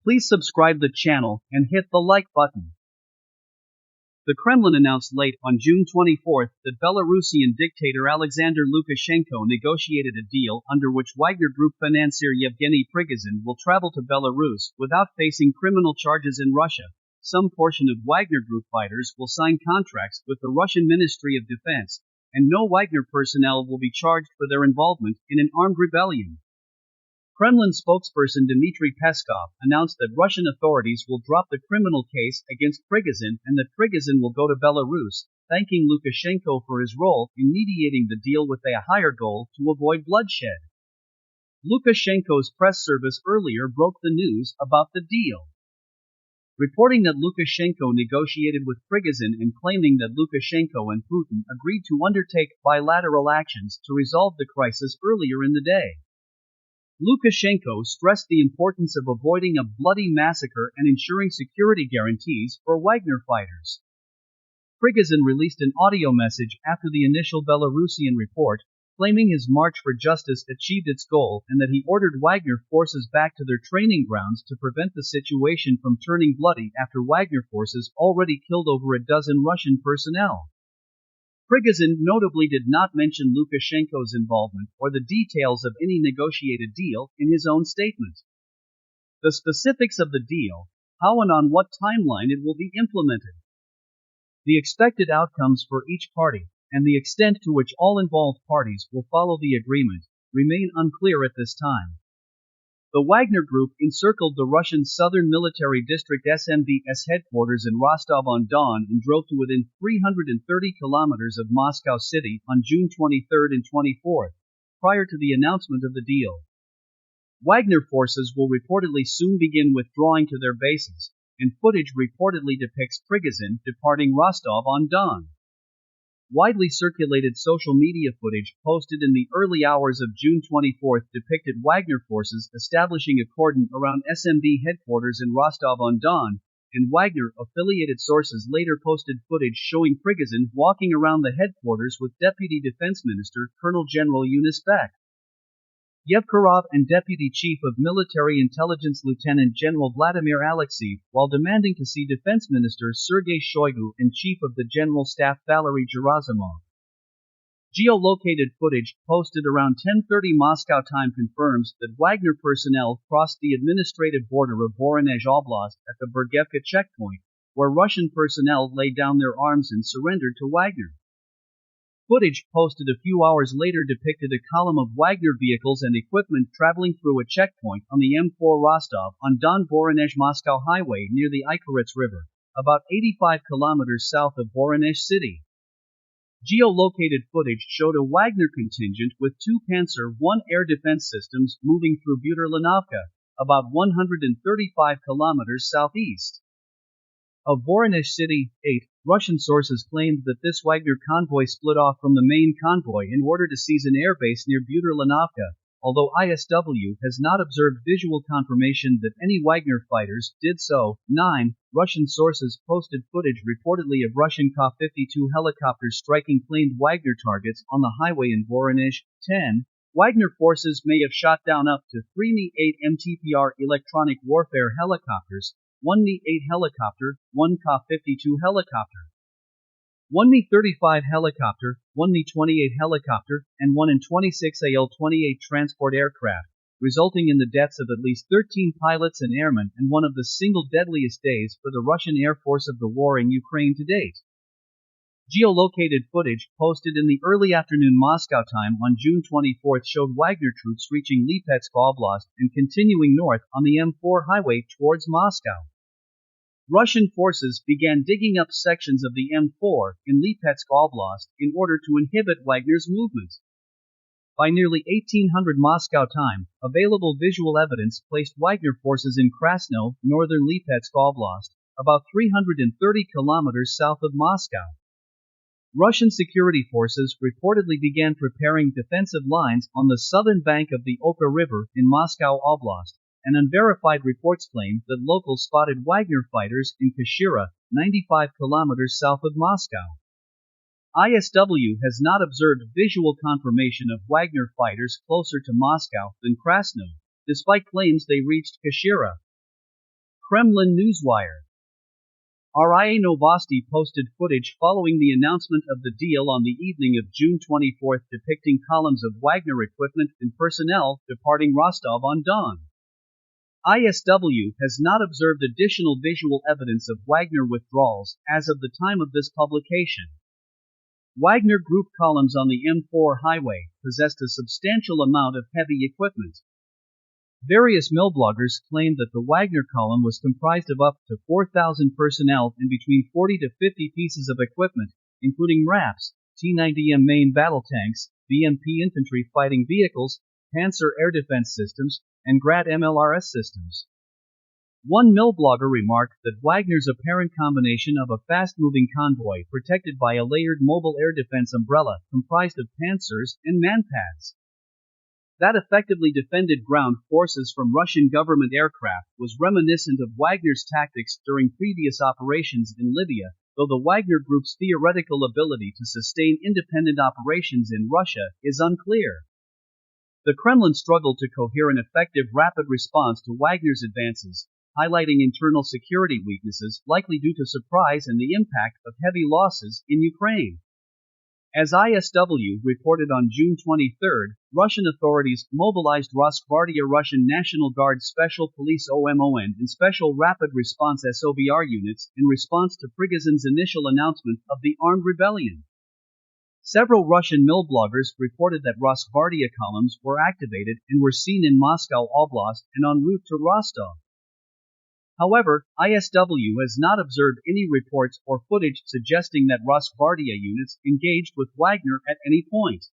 Please subscribe the channel and hit the like button. The Kremlin announced late on June 24 that Belarusian dictator Alexander Lukashenko negotiated a deal under which Wagner Group financier Yevgeny Prigozhin will travel to Belarus without facing criminal charges in Russia. Some portion of Wagner Group fighters will sign contracts with the Russian Ministry of Defense, and no Wagner personnel will be charged for their involvement in an armed rebellion. Kremlin spokesperson Dmitry Peskov announced that Russian authorities will drop the criminal case against Prigozhin and that Prigozhin will go to Belarus, thanking Lukashenko for his role in mediating the deal with a higher goal to avoid bloodshed. Lukashenko's press service earlier broke the news about the deal, reporting that Lukashenko negotiated with Prigozhin and claiming that Lukashenko and Putin agreed to undertake bilateral actions to resolve the crisis earlier in the day. Lukashenko stressed the importance of avoiding a bloody massacre and ensuring security guarantees for Wagner fighters. Prigozhin released an audio message after the initial Belarusian report, claiming his march for justice achieved its goal and that he ordered Wagner forces back to their training grounds to prevent the situation from turning bloody after Wagner forces already killed over a dozen Russian personnel. Prigozhin notably did not mention Lukashenko's involvement or the details of any negotiated deal in his own statement. The specifics of the deal, how and on what timeline it will be implemented, the expected outcomes for each party, and the extent to which all involved parties will follow the agreement, remain unclear at this time. The Wagner Group encircled the Russian Southern Military District SMD's headquarters in Rostov-on-Don and drove to within 330 kilometers of Moscow City on June 23 and 24, prior to the announcement of the deal. Wagner forces will reportedly soon begin withdrawing to their bases, and footage reportedly depicts Prigozhin departing Rostov-on-Don. Widely circulated social media footage posted in the early hours of June 24 depicted Wagner forces establishing a cordon around SMD headquarters in Rostov-on-Don, and Wagner-affiliated sources later posted footage showing Prigozhin walking around the headquarters with Deputy Defense Minister Colonel General Yunus Bek Yevkarov and Deputy Chief of Military Intelligence Lieutenant General Vladimir Alexeyev, while demanding to see Defense Minister Sergei Shoigu and Chief of the General Staff Valery Gerasimov. Geolocated footage posted around 10:30 Moscow time confirms that Wagner personnel crossed the administrative border of Voronezh Oblast at the Bergevka checkpoint, where Russian personnel laid down their arms and surrendered to Wagner. Footage posted a few hours later depicted a column of Wagner vehicles and equipment traveling through a checkpoint on the M4 Rostov-on-Don Voronezh-Moscow highway near the Ikarets River, about 85 kilometers south of Voronezh city. Geolocated footage showed a Wagner contingent with two Panzer I air defense systems moving through Buterlanovka, about 135 kilometers southeast of Voronezh city. 8. Russian sources claimed that this Wagner convoy split off from the main convoy in order to seize an airbase near Buterlanovka, although ISW has not observed visual confirmation that any Wagner fighters did so. 9. Russian sources posted footage reportedly of Russian Ka-52 helicopters striking claimed Wagner targets on the highway in Voronezh. 10. Wagner forces may have shot down up to 3 Mi-8 MTPR electronic warfare helicopters, 1 Mi-8 helicopter, 1 Ka-52 helicopter, 1 Mi-35 helicopter, 1 Mi-28 helicopter, and 1 An-26 AL-28 transport aircraft, resulting in the deaths of at least 13 pilots and airmen and one of the single deadliest days for the Russian Air Force of the war in Ukraine to date. Geolocated footage posted in the early afternoon Moscow time on June 24 showed Wagner troops reaching Lipetsk Oblast and continuing north on the M4 highway towards Moscow. Russian forces began digging up sections of the M4 in Lipetsk Oblast in order to inhibit Wagner's movement. By nearly 1800 Moscow time, available visual evidence placed Wagner forces in Krasno, northern Lipetsk Oblast, about 330 kilometers south of Moscow. Russian security forces reportedly began preparing defensive lines on the southern bank of the Oka River in Moscow Oblast, and unverified reports claim that locals spotted Wagner fighters in Kashira, 95 kilometers south of Moscow. ISW has not observed visual confirmation of Wagner fighters closer to Moscow than Krasno, despite claims they reached Kashira. Kremlin newswire. RIA Novosti posted footage following the announcement of the deal on the evening of June 24 depicting columns of Wagner equipment and personnel departing Rostov-on-Don. ISW has not observed additional visual evidence of Wagner withdrawals as of the time of this publication. Wagner Group columns on the M4 highway possessed a substantial amount of heavy equipment. Various millbloggers claimed that the Wagner column was comprised of up to 4,000 personnel and between 40 to 50 pieces of equipment, including RAPs, T-90M main battle tanks, BMP infantry fighting vehicles, Panzer air defense systems, and Grad MLRS systems. One millblogger remarked that Wagner's apparent combination of a fast-moving convoy protected by a layered mobile air defense umbrella comprised of panzers and manpads that effectively defended ground forces from Russian government aircraft was reminiscent of Wagner's tactics during previous operations in Libya, though the Wagner Group's theoretical ability to sustain independent operations in Russia is unclear. The Kremlin struggled to cohere an effective rapid response to Wagner's advances, highlighting internal security weaknesses likely due to surprise and the impact of heavy losses in Ukraine. As ISW reported on June 23, Russian authorities mobilized Rosgvardia Russian National Guard Special Police OMON and Special Rapid Response SOVR units in response to Prigozhin's initial announcement of the armed rebellion. Several Russian millbloggers reported that Rosgvardia columns were activated and were seen in Moscow Oblast and en route to Rostov. However, ISW has not observed any reports or footage suggesting that Rosgvardia units engaged with Wagner at any point.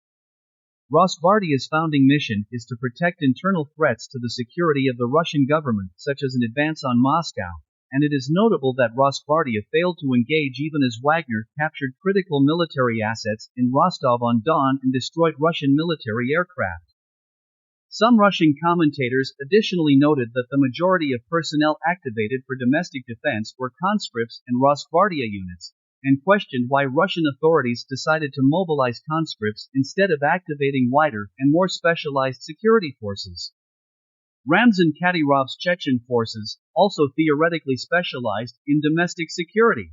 Rosgvardia's founding mission is to protect internal threats to the security of the Russian government, such as an advance on Moscow, and it is notable that Rosgvardia failed to engage even as Wagner captured critical military assets in Rostov-on-Don and destroyed Russian military aircraft. Some Russian commentators additionally noted that the majority of personnel activated for domestic defense were conscripts and Rosgvardia units, and questioned why Russian authorities decided to mobilize conscripts instead of activating wider and more specialized security forces. Ramzan Kadyrov's Chechen forces, also theoretically specialized in domestic security,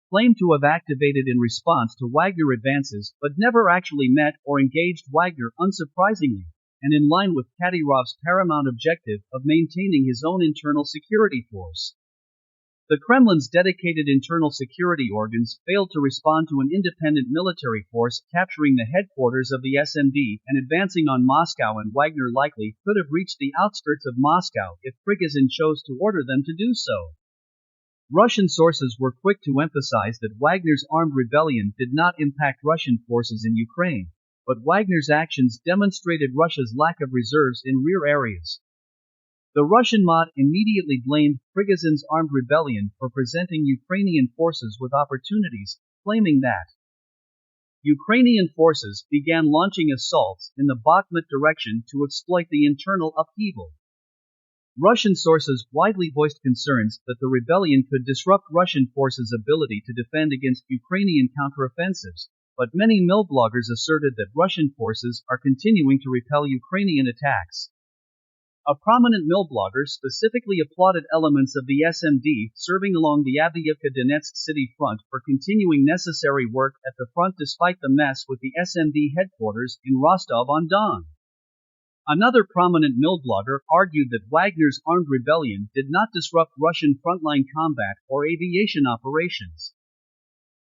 claimed to have activated in response to Wagner advances but never actually met or engaged Wagner, unsurprisingly, and in line with Kadyrov's paramount objective of maintaining his own internal security force. The Kremlin's dedicated internal security organs failed to respond to an independent military force capturing the headquarters of the SMD and advancing on Moscow, and Wagner likely could have reached the outskirts of Moscow if Prigozhin chose to order them to do so. Russian sources were quick to emphasize that Wagner's armed rebellion did not impact Russian forces in Ukraine, but Wagner's actions demonstrated Russia's lack of reserves in rear areas. The Russian MOD immediately blamed Prigozhin's armed rebellion for presenting Ukrainian forces with opportunities, claiming that Ukrainian forces began launching assaults in the Bakhmut direction to exploit the internal upheaval. Russian sources widely voiced concerns that the rebellion could disrupt Russian forces' ability to defend against Ukrainian counteroffensives, but many millbloggers asserted that Russian forces are continuing to repel Ukrainian attacks. A prominent millblogger specifically applauded elements of the SMD serving along the Avdiivka-Donetsk city front for continuing necessary work at the front despite the mess with the SMD headquarters in Rostov-on-Don. Another prominent millblogger argued that Wagner's armed rebellion did not disrupt Russian frontline combat or aviation operations.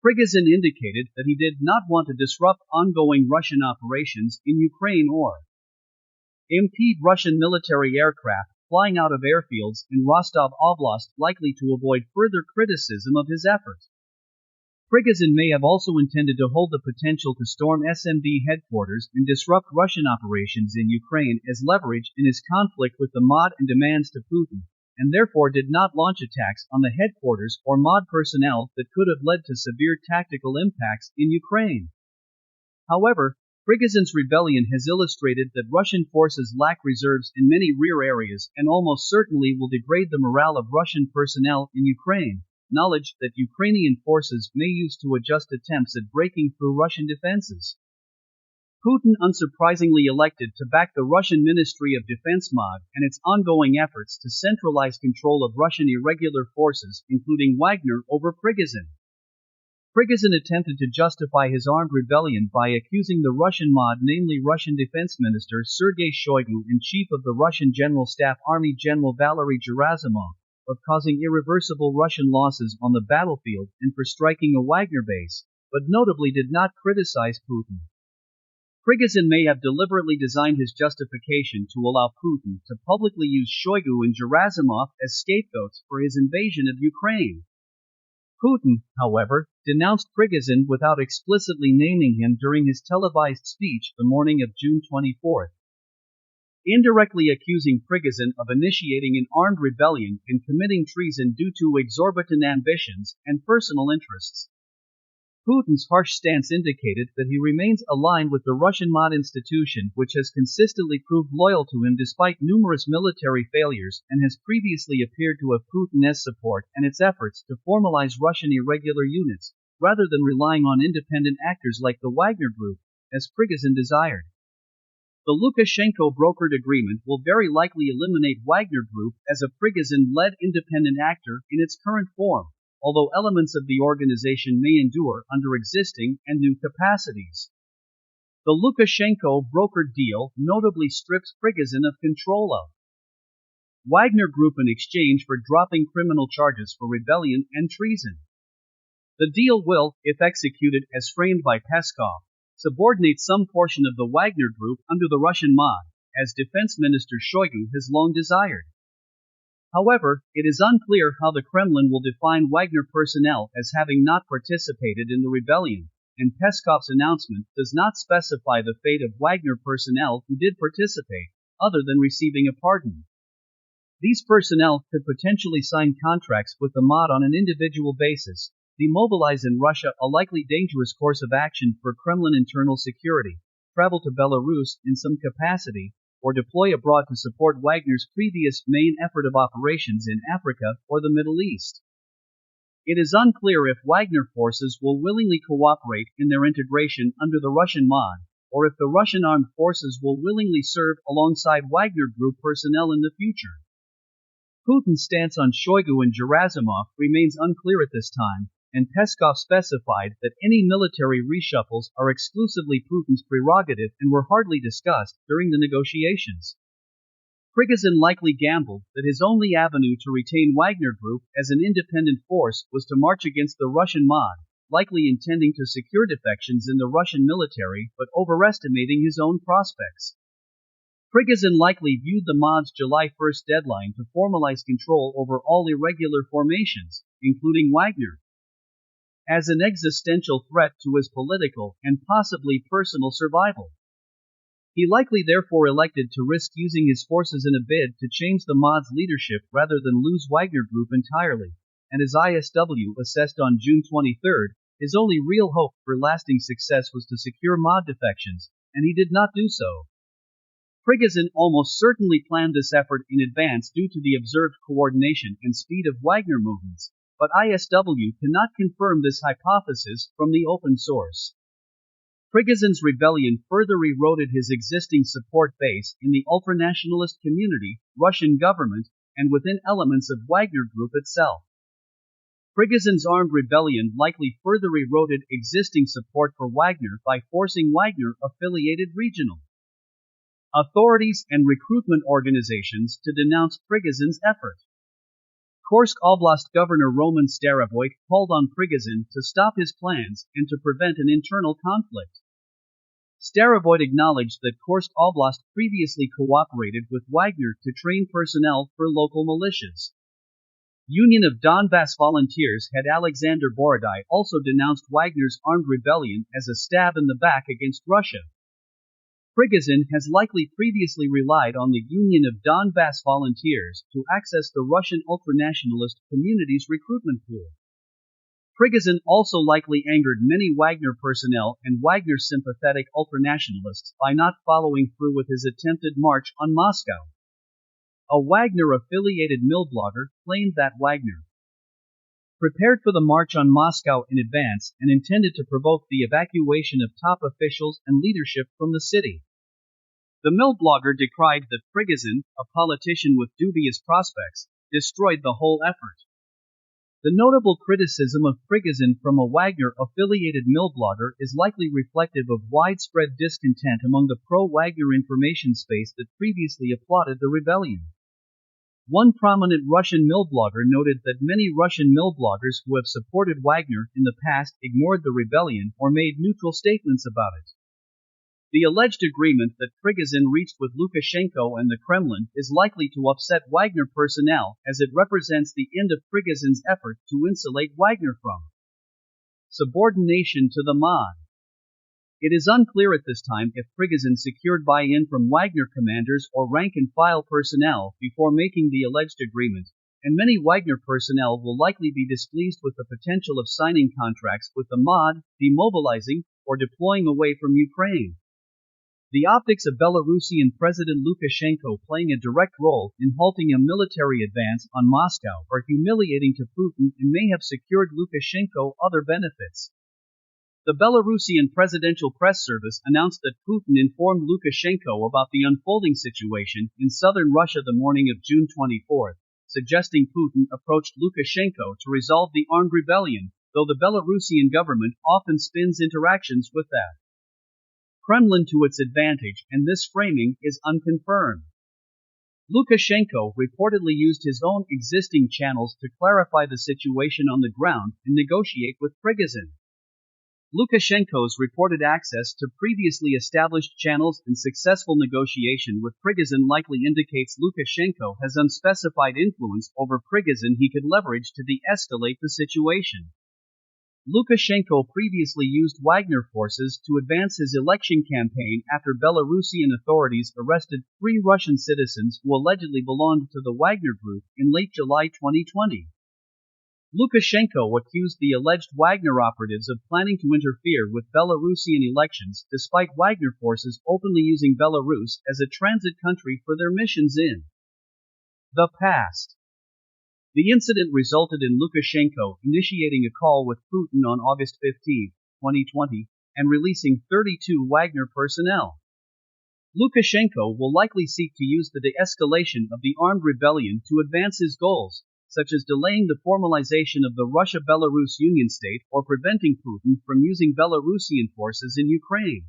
Prigozhin indicated that he did not want to disrupt ongoing Russian operations in Ukraine or impede Russian military aircraft flying out of airfields in Rostov Oblast, likely to avoid further criticism of his effort. Prigozhin may have also intended to hold the potential to storm SMD headquarters and disrupt Russian operations in Ukraine as leverage in his conflict with the MOD and demands to Putin, and therefore did not launch attacks on the headquarters or MOD personnel that could have led to severe tactical impacts in Ukraine. However, Prigozhin's rebellion has illustrated that Russian forces lack reserves in many rear areas and almost certainly will degrade the morale of Russian personnel in Ukraine, knowledge that Ukrainian forces may use to adjust attempts at breaking through Russian defenses. Putin unsurprisingly elected to back the Russian Ministry of Defense MOD and its ongoing efforts to centralize control of Russian irregular forces, including Wagner, over Prigozhin. Prigozhin attempted to justify his armed rebellion by accusing the Russian MOD, namely Russian Defense Minister Sergei Shoigu and Chief of the Russian General Staff Army General Valery Gerasimov, of causing irreversible Russian losses on the battlefield and for striking a Wagner base, but notably did not criticize Putin. Prigozhin may have deliberately designed his justification to allow Putin to publicly use Shoigu and Gerasimov as scapegoats for his invasion of Ukraine. Putin, however, denounced Prigozhin without explicitly naming him during his televised speech the morning of June 24, indirectly accusing Prigozhin of initiating an armed rebellion and committing treason due to exorbitant ambitions and personal interests. Putin's harsh stance indicated that he remains aligned with the Russian MOD institution, which has consistently proved loyal to him despite numerous military failures and has previously appeared to have Putin's support and its efforts to formalize Russian irregular units, rather than relying on independent actors like the Wagner Group, as Prigozhin desired. The Lukashenko brokered agreement will very likely eliminate Wagner Group as a Prigozhin-led independent actor in its current form, although elements of the organization may endure under existing and new capacities. The Lukashenko brokered deal notably strips Prigozhin of control of Wagner Group in exchange for dropping criminal charges for rebellion and treason. The deal will, if executed as framed by Peskov, subordinate some portion of the Wagner Group under the Russian MOD, as Defense Minister Shoigu has long desired. However, it is unclear how the Kremlin will define Wagner personnel as having not participated in the rebellion, and Peskov's announcement does not specify the fate of Wagner personnel who did participate, other than receiving a pardon. These personnel could potentially sign contracts with the MOD on an individual basis, demobilize in Russia, a likely dangerous course of action for Kremlin internal security, travel to Belarus in some capacity, or deploy abroad to support Wagner's previous main effort of operations in Africa or the Middle East. It is unclear if Wagner forces will willingly cooperate in their integration under the Russian MOD, or if the Russian armed forces will willingly serve alongside Wagner Group personnel in the future. Putin's stance on Shoigu and Gerasimov remains unclear at this time, and Peskov specified that any military reshuffles are exclusively Putin's prerogative and were hardly discussed during the negotiations. Prigozhin likely gambled that his only avenue to retain Wagner Group as an independent force was to march against the Russian MOD, likely intending to secure defections in the Russian military but overestimating his own prospects. Prigozhin likely viewed the MOD's July 1 deadline to formalize control over all irregular formations, including Wagner, as an existential threat to his political and possibly personal survival. He likely therefore elected to risk using his forces in a bid to change the MOD's leadership rather than lose Wagner Group entirely, and as ISW assessed on June 23, his only real hope for lasting success was to secure MOD defections, and he did not do so. Prigozhin almost certainly planned this effort in advance due to the observed coordination and speed of Wagner movements, but ISW cannot confirm this hypothesis from the open source. Prigozhin's rebellion further eroded his existing support base in the ultranationalist community, Russian government, and within elements of Wagner Group itself. Prigozhin's armed rebellion likely further eroded existing support for Wagner by forcing Wagner-affiliated regional authorities and recruitment organizations to denounce Prigozhin's effort. Kursk Oblast Governor Roman Starovoyt called on Prigozhin to stop his plans and to prevent an internal conflict. Starovoyt acknowledged that Kursk Oblast previously cooperated with Wagner to train personnel for local militias. Union of Donbass Volunteers head Alexander Borodai also denounced Wagner's armed rebellion as a stab in the back against Russia. Prigozhin has likely previously relied on the Union of Donbass Volunteers to access the Russian ultranationalist community's recruitment pool. Prigozhin also likely angered many Wagner personnel and Wagner-sympathetic ultranationalists by not following through with his attempted march on Moscow. A Wagner-affiliated mill blogger claimed that Wagner prepared for the march on Moscow in advance and intended to provoke the evacuation of top officials and leadership from the city. The mill blogger decried that Prigozhin, a politician with dubious prospects, destroyed the whole effort. The notable criticism of Prigozhin from a Wagner-affiliated mill blogger is likely reflective of widespread discontent among the pro-Wagner information space that previously applauded the rebellion. One prominent Russian mill blogger noted that many Russian mill bloggers who have supported Wagner in the past ignored the rebellion or made neutral statements about it. The alleged agreement that Prigozhin reached with Lukashenko and the Kremlin is likely to upset Wagner personnel as it represents the end of Prigozhin's effort to insulate Wagner from subordination to the MOD. It is unclear at this time if Prigozhin secured buy-in from Wagner commanders or rank-and-file personnel before making the alleged agreement, and many Wagner personnel will likely be displeased with the potential of signing contracts with the MOD, demobilizing, or deploying away from Ukraine. The optics of Belarusian President Lukashenko playing a direct role in halting a military advance on Moscow are humiliating to Putin and may have secured Lukashenko other benefits. The Belarusian Presidential Press Service announced that Putin informed Lukashenko about the unfolding situation in southern Russia the morning of June 24, suggesting Putin approached Lukashenko to resolve the armed rebellion, though the Belarusian government often spins interactions with that Kremlin to its advantage, and this framing is unconfirmed. Lukashenko reportedly used his own existing channels to clarify the situation on the ground and negotiate with Prigozhin. Lukashenko's reported access to previously established channels and successful negotiation with Prigozhin likely indicates Lukashenko has unspecified influence over Prigozhin he could leverage to de-escalate the situation. Lukashenko previously used Wagner forces to advance his election campaign after Belarusian authorities arrested 3 Russian citizens who allegedly belonged to the Wagner Group in late July 2020. Lukashenko accused the alleged Wagner operatives of planning to interfere with Belarusian elections despite Wagner forces openly using Belarus as a transit country for their missions in the past. The incident resulted in Lukashenko initiating a call with Putin on August 15, 2020, and releasing 32 Wagner personnel. Lukashenko will likely seek to use the de-escalation of the armed rebellion to advance his goals, such as delaying the formalization of the Russia-Belarus Union State or preventing Putin from using Belarusian forces in Ukraine.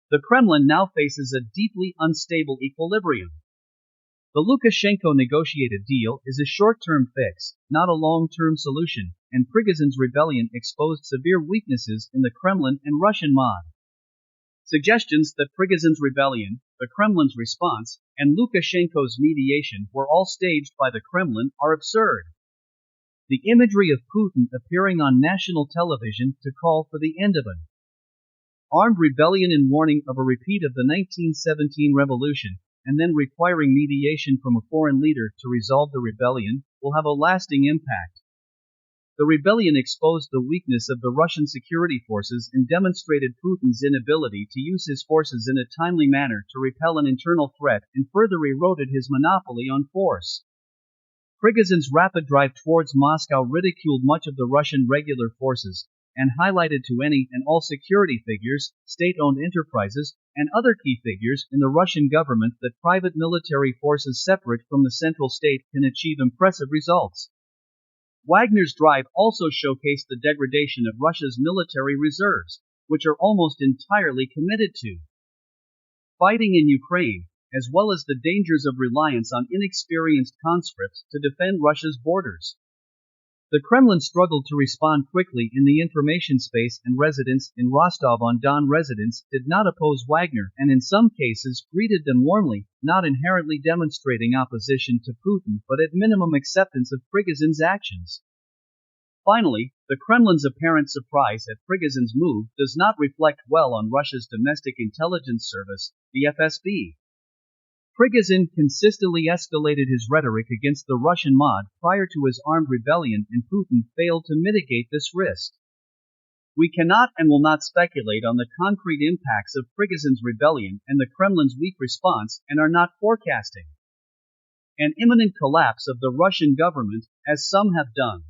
The Kremlin now faces a deeply unstable equilibrium. The Lukashenko negotiated deal is a short-term fix, not a long-term solution, and Prigozhin's rebellion exposed severe weaknesses in the Kremlin and Russian MOD. Suggestions that Prigozhin's rebellion, the Kremlin's response, and Lukashenko's mediation were all staged by the Kremlin are absurd. The imagery of Putin appearing on national television to call for the end of an armed rebellion and warning of a repeat of the 1917 revolution, and then requiring mediation from a foreign leader to resolve the rebellion, will have a lasting impact. The rebellion exposed the weakness of the Russian security forces and demonstrated Putin's inability to use his forces in a timely manner to repel an internal threat and further eroded his monopoly on force. Prigozhin's rapid drive towards Moscow ridiculed much of the Russian regular forces, and highlighted to any and all security figures, state-owned enterprises, and other key figures in the Russian government that private military forces separate from the central state can achieve impressive results. Wagner's drive also showcased the degradation of Russia's military reserves, which are almost entirely committed to fighting in Ukraine, as well as the dangers of reliance on inexperienced conscripts to defend Russia's borders. The Kremlin struggled to respond quickly in the information space, and residents in Rostov-on-Don residents did not oppose Wagner and in some cases greeted them warmly, not inherently demonstrating opposition to Putin but at minimum acceptance of Prigozhin's actions. Finally, the Kremlin's apparent surprise at Prigozhin's move does not reflect well on Russia's domestic intelligence service, the FSB. Prigozhin consistently escalated his rhetoric against the Russian MOD prior to his armed rebellion, and Putin failed to mitigate this risk. We cannot and will not speculate on the concrete impacts of Prigozhin's rebellion and the Kremlin's weak response, and are not forecasting an imminent collapse of the Russian government, as some have done.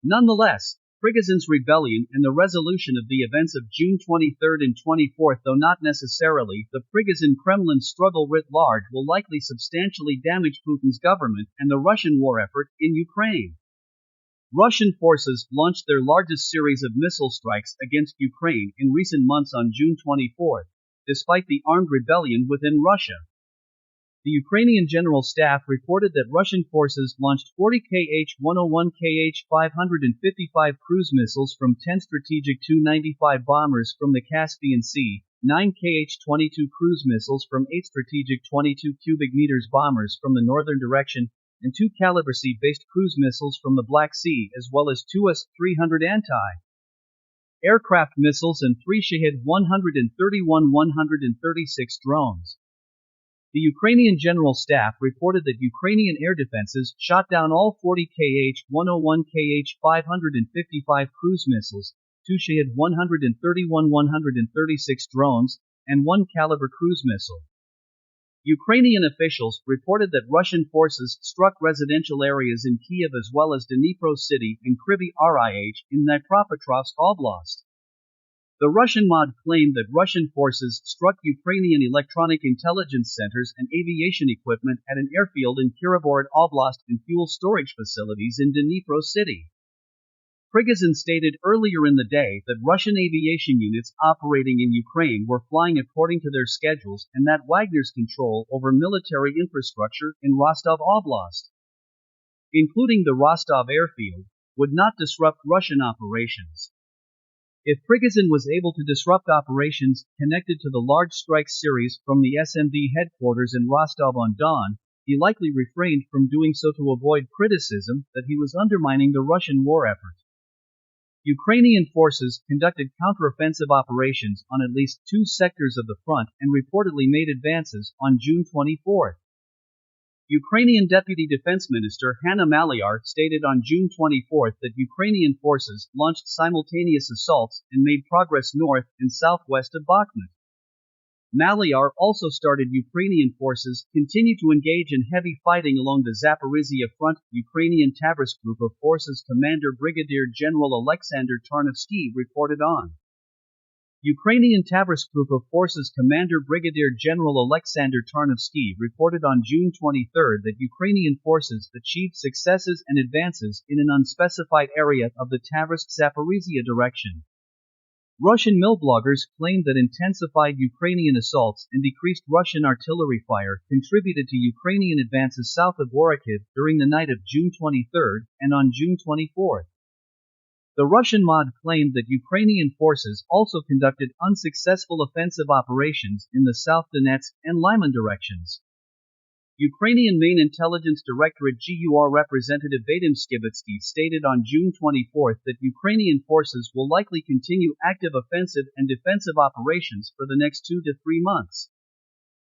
Nonetheless, Prigozhin's rebellion and the resolution of the events of June 23 and 24, though not necessarily the Prigozhin Kremlin struggle writ large, will likely substantially damage Putin's government and the Russian war effort in Ukraine. Russian forces launched their largest series of missile strikes against Ukraine in recent months on June 24, despite the armed rebellion within Russia. The Ukrainian General Staff reported that Russian forces launched 40 Kh-101 Kh-555 cruise missiles from 10 strategic Tu-95 bombers from the Caspian Sea, 9 Kh-22 cruise missiles from 8 strategic 22 cubic meters bombers from the northern direction, and 2 Caliber C-based cruise missiles from the Black Sea, as well as 2 S-300 anti-aircraft missiles and 3 Shahed-131-136 drones. The Ukrainian General Staff reported that Ukrainian air defenses shot down all 40 Kh-101 Kh-555 cruise missiles, 2 Shahed-131-136 drones, and 1 Caliber cruise missile. Ukrainian officials reported that Russian forces struck residential areas in Kiev as well as Dnipro City and Kryvyi Rih in Dnipropetrovsk Oblast. The Russian MOD claimed that Russian forces struck Ukrainian electronic intelligence centers and aviation equipment at an airfield in Kirovohrad Oblast and fuel storage facilities in Dnipro City. Prigozhin stated earlier in the day that Russian aviation units operating in Ukraine were flying according to their schedules and that Wagner's control over military infrastructure in Rostov Oblast, including the Rostov airfield, would not disrupt Russian operations. If Prigozhin was able to disrupt operations connected to the large strike series from the SMD headquarters in Rostov-on-Don, he likely refrained from doing so to avoid criticism that he was undermining the Russian war effort. Ukrainian forces conducted counteroffensive operations on at least 2 sectors of the front and reportedly made advances on June 24. Ukrainian Deputy Defense Minister Hanna Maliar stated on June 24 that Ukrainian forces launched simultaneous assaults and made progress north and southwest of Bakhmut. Maliar also started Ukrainian forces continue to engage in heavy fighting along the Zaporizhia front. Ukrainian Tavris Group of Forces Commander Brigadier General Alexander Tarnovsky reported on. Ukrainian Tavris Group of Forces Commander Brigadier General Alexander Tarnovsky reported on June 23 that Ukrainian forces achieved successes and advances in an unspecified area of the Tavris-Zaporizhia direction. Russian millbloggers claimed that intensified Ukrainian assaults and decreased Russian artillery fire contributed to Ukrainian advances south of Orikhiv during the night of June 23 and on June 24. The Russian MOD claimed that Ukrainian forces also conducted unsuccessful offensive operations in the South Donetsk and Lyman directions. Ukrainian Main Intelligence Directorate GUR Representative Vadim Skibitsky stated on June 24 that Ukrainian forces will likely continue active offensive and defensive operations for the next 2 to 3 months.